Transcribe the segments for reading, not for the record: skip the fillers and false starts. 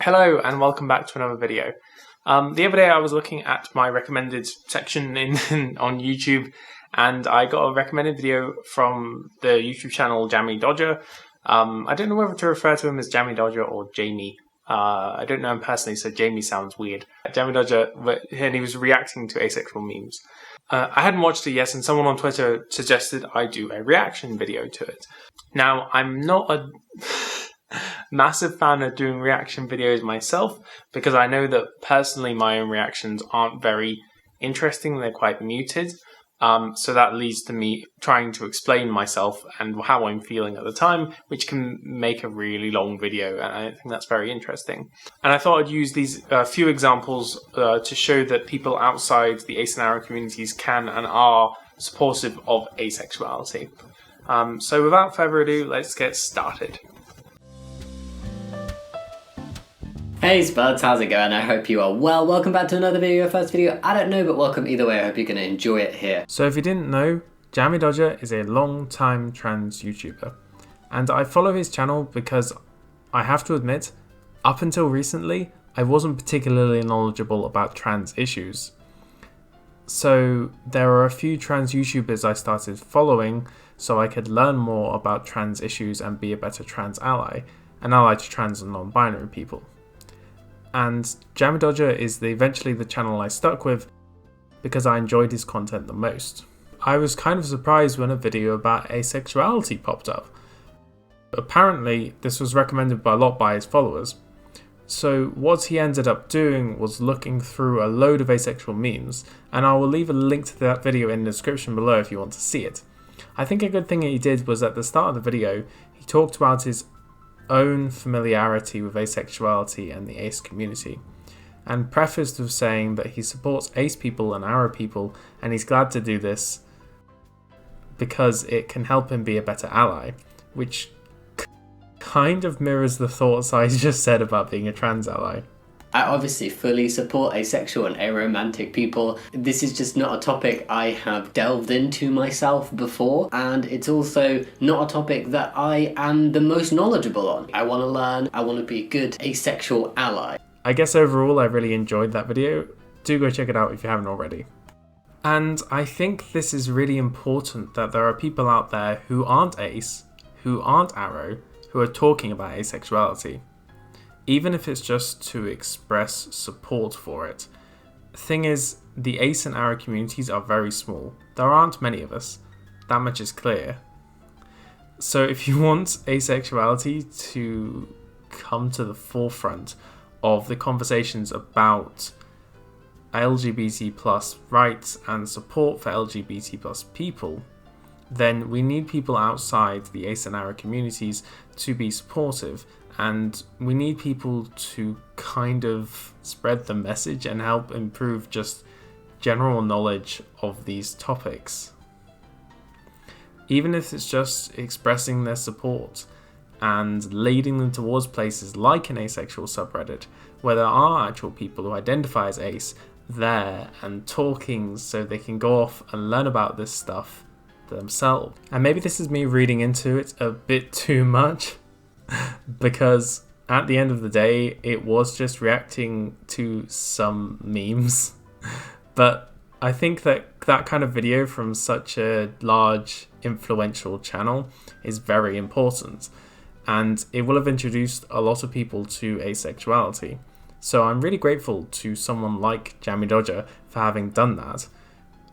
Hello and welcome back to another video. The other day I was looking at my recommended section on YouTube, and I got a recommended video from the YouTube channel Jammidodger. I don't know whether to refer to him as Jammidodger or Jamie. I don't know him personally, so Jamie sounds weird. Jammidodger, and he was reacting to asexual memes. I hadn't watched it yet, and someone on Twitter suggested I do a reaction video to it. Now, I'm not a massive fan of doing reaction videos myself, because I know that personally my own reactions aren't very interesting, they're quite muted. So that leads to me trying to explain myself and how I'm feeling at the time, which can make a really long video, and I don't think that's very interesting. And I thought I'd use these few examples to show that people outside the ace and arrow communities can and are supportive of asexuality. So without further ado, let's get started. Hey Spuds, how's it going? I hope you are well. Welcome back to another video, first video, I don't know, but welcome either way. I hope you're going to enjoy it here. So if you didn't know, Jammidodger is a long-time trans YouTuber, and I follow his channel because I have to admit, up until recently, I wasn't particularly knowledgeable about trans issues. So there are a few trans YouTubers I started following so I could learn more about trans issues and be a better trans ally, an ally to trans and non-binary people. And Jammidodger is eventually the channel I stuck with because I enjoyed his content the most. I was kind of surprised when a video about asexuality popped up. Apparently, this was recommended by a lot by his followers. So what he ended up doing was looking through a load of asexual memes, and I will leave a link to that video in the description below if you want to see it. I think a good thing he did was at the start of the video, he talked about his own familiarity with asexuality and the ace community, and prefaced with saying that he supports ace people and arrow people, and he's glad to do this because it can help him be a better ally, which kind of mirrors the thoughts I just said about being a trans ally. I obviously fully support asexual and aromantic people. This is just not a topic I have delved into myself before, and it's also not a topic that I am the most knowledgeable on. I want to learn, I want to be a good asexual ally. I guess overall I really enjoyed that video. Do go check it out if you haven't already. And I think this is really important, that there are people out there who aren't ace, who aren't arrow, who are talking about asexuality. Even if it's just to express support for it. The thing is, the ace and arrow communities are very small. There aren't many of us. That much is clear. So if you want asexuality to come to the forefront of the conversations about LGBT plus rights and support for LGBT plus people, then we need people outside the ace and arrow communities to be supportive. And we need people to kind of spread the message and help improve just general knowledge of these topics. Even if it's just expressing their support and leading them towards places like an asexual subreddit, where there are actual people who identify as ace there and talking so they can go off and learn about this stuff themselves. And maybe this is me reading into it a bit too much, because at the end of the day, it was just reacting to some memes. But I think that that kind of video from such a large, influential channel is very important, and it will have introduced a lot of people to asexuality. So I'm really grateful to someone like Jammidodger for having done that.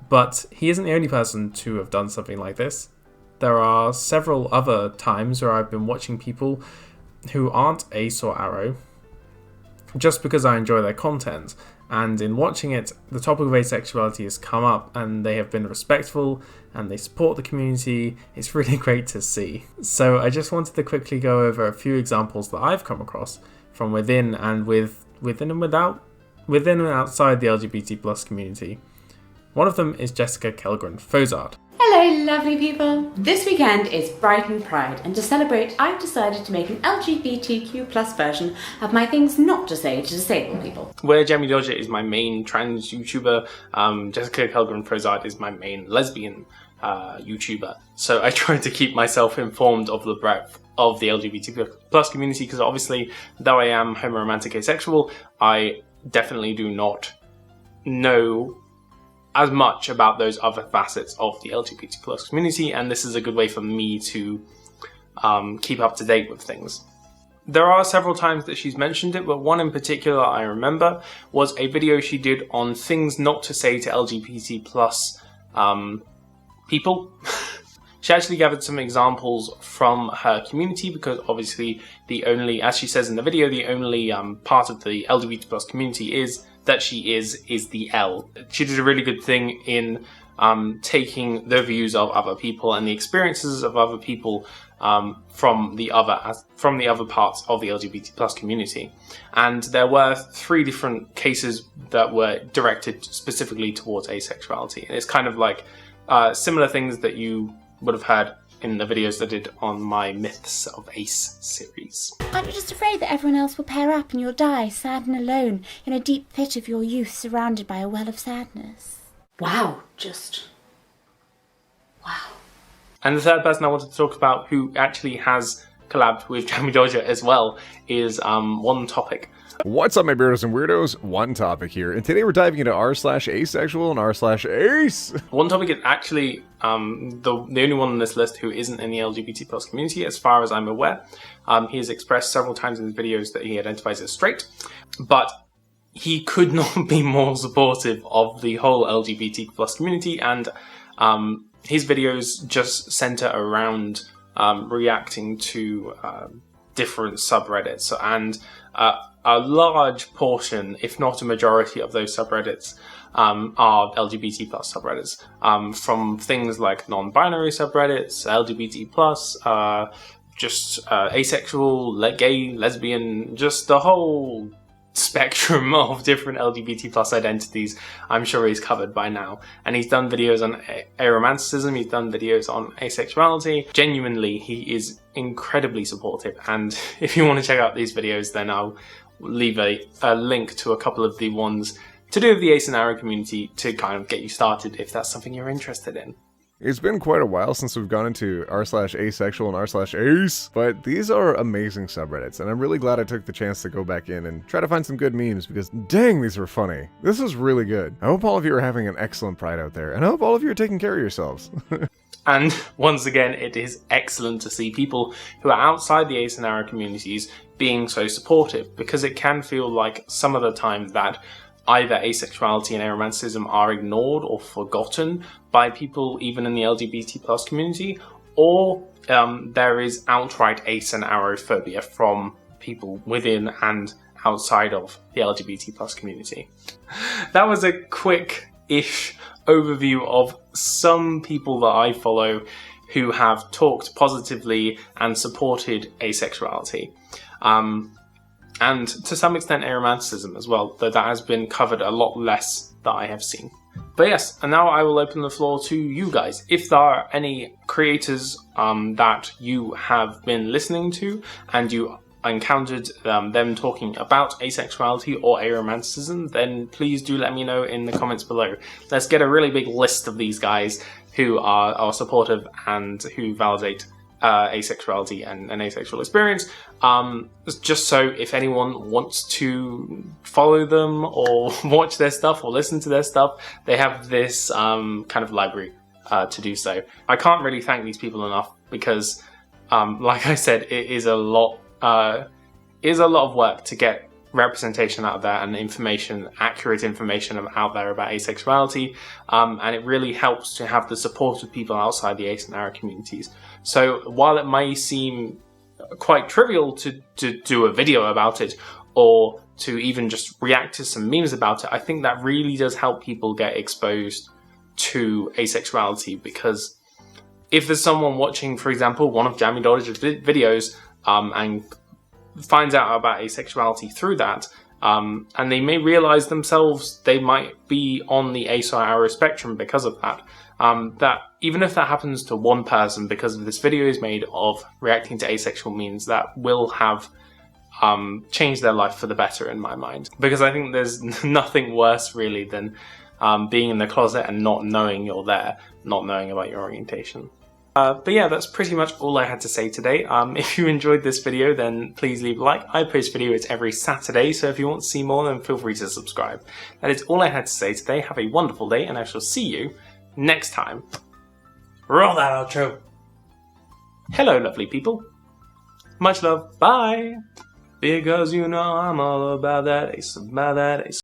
But he isn't the only person to have done something like this. There are several other times where I've been watching people who aren't ace or arrow just because I enjoy their content, and in watching it, the topic of asexuality has come up and they have been respectful and they support the community. It's really great to see. So I just wanted to quickly go over a few examples that I've come across from within and within and outside the LGBT plus community. One of them is Jessica Kellgren-Fozard. Hello lovely people! This weekend is Brighton Pride, and to celebrate I've decided to make an LGBTQ plus version of my things not to say to disabled people. Where Jammidodger is my main trans YouTuber, Jessica Kellgren-Fozard is my main lesbian YouTuber. So I try to keep myself informed of the breadth of the LGBT plus community, because obviously, though I am homoromantic asexual, I definitely do not know as much about those other facets of the LGBT plus community, and this is a good way for me to keep up to date with things. There are several times that she's mentioned it, but one in particular I remember was a video she did on things not to say to LGBT plus people. She actually gathered some examples from her community, because obviously the only, as she says in the video, the only part of the LGBT plus community is that she is the L. She did a really good thing in taking the views of other people and the experiences of other people from the other parts of the LGBT plus community. And there were 3 different cases that were directed specifically towards asexuality. And it's kind of like similar things that you would have heard in the videos that I did on my Myths of Ace series. Aren't you just afraid that everyone else will pair up and you'll die, sad and alone, in a deep pit of your youth surrounded by a well of sadness? Wow, wow. And the third person I wanted to talk about, who actually has collabed with Jammidodger as well, is One Topic. What's up, my beardos and weirdos? One Topic here, and today we're diving into r/asexual and r/ace. One Topic is actually the only one on this list who isn't in the LGBT plus community, as far as I'm aware. He has expressed several times in his videos that he identifies as straight, but he could not be more supportive of the whole LGBT plus community, and his videos just center around reacting to different subreddits, and a large portion, if not a majority, of those subreddits are LGBT plus subreddits, from things like non-binary subreddits, LGBT plus, just asexual, gay, lesbian, just the whole spectrum of different LGBT plus identities. I'm sure he's covered by now, and he's done videos on aromanticism, he's done videos on asexuality. Genuinely, he is incredibly supportive, and if you want to check out these videos, then I'll leave a link to a couple of the ones to do with the ace and arrow community to kind of get you started if that's something you're interested in. It's been quite a while since we've gone into r/asexual and r/ace, but these are amazing subreddits, and I'm really glad I took the chance to go back in and try to find some good memes, because dang, these were funny. This was really good. I hope all of you are having an excellent Pride out there, and I hope all of you are taking care of yourselves. And once again, it is excellent to see people who are outside the ace and arrow communities being so supportive, because it can feel like some of the time that either asexuality and aromanticism are ignored or forgotten by people even in the LGBT plus community, or there is outright ace and arrow phobia from people within and outside of the LGBT plus community. That was a quick-ish overview of some people that I follow who have talked positively and supported asexuality. And to some extent aromanticism as well, though that has been covered a lot less that I have seen. But yes, and now I will open the floor to you guys. If there are any creators that you have been listening to and you encountered them talking about asexuality or aromanticism, then please do let me know in the comments below. Let's get a really big list of these guys who are supportive and who validate asexuality and an asexual experience, just so if anyone wants to follow them or watch their stuff or listen to their stuff, they have this kind of library to do so. I can't really thank these people enough, because like I said, it is a lot of work to get representation out there and accurate information out there about asexuality, and it really helps to have the support of people outside the ace and arrow communities. So while it may seem quite trivial to do a video about it, or to even just react to some memes about it, I think that really does help people get exposed to asexuality, because if there's someone watching, for example, one of Jammidodger's videos, and finds out about asexuality through that, and they may realize themselves they might be on the ace or arrow spectrum because of that, that even if that happens to one person because of this video is made of reacting to asexual memes, that will have changed their life for the better in my mind. Because I think there's nothing worse really than being in the closet and not knowing you're there, not knowing about your orientation. But yeah, that's pretty much all I had to say today. If you enjoyed this video, then please leave a like. I post videos every Saturday, so if you want to see more, then feel free to subscribe. That is all I had to say today. Have a wonderful day, and I shall see you next time. Roll that outro. Hello, lovely people. Much love. Bye. Because you know I'm all about that ace, about that ace.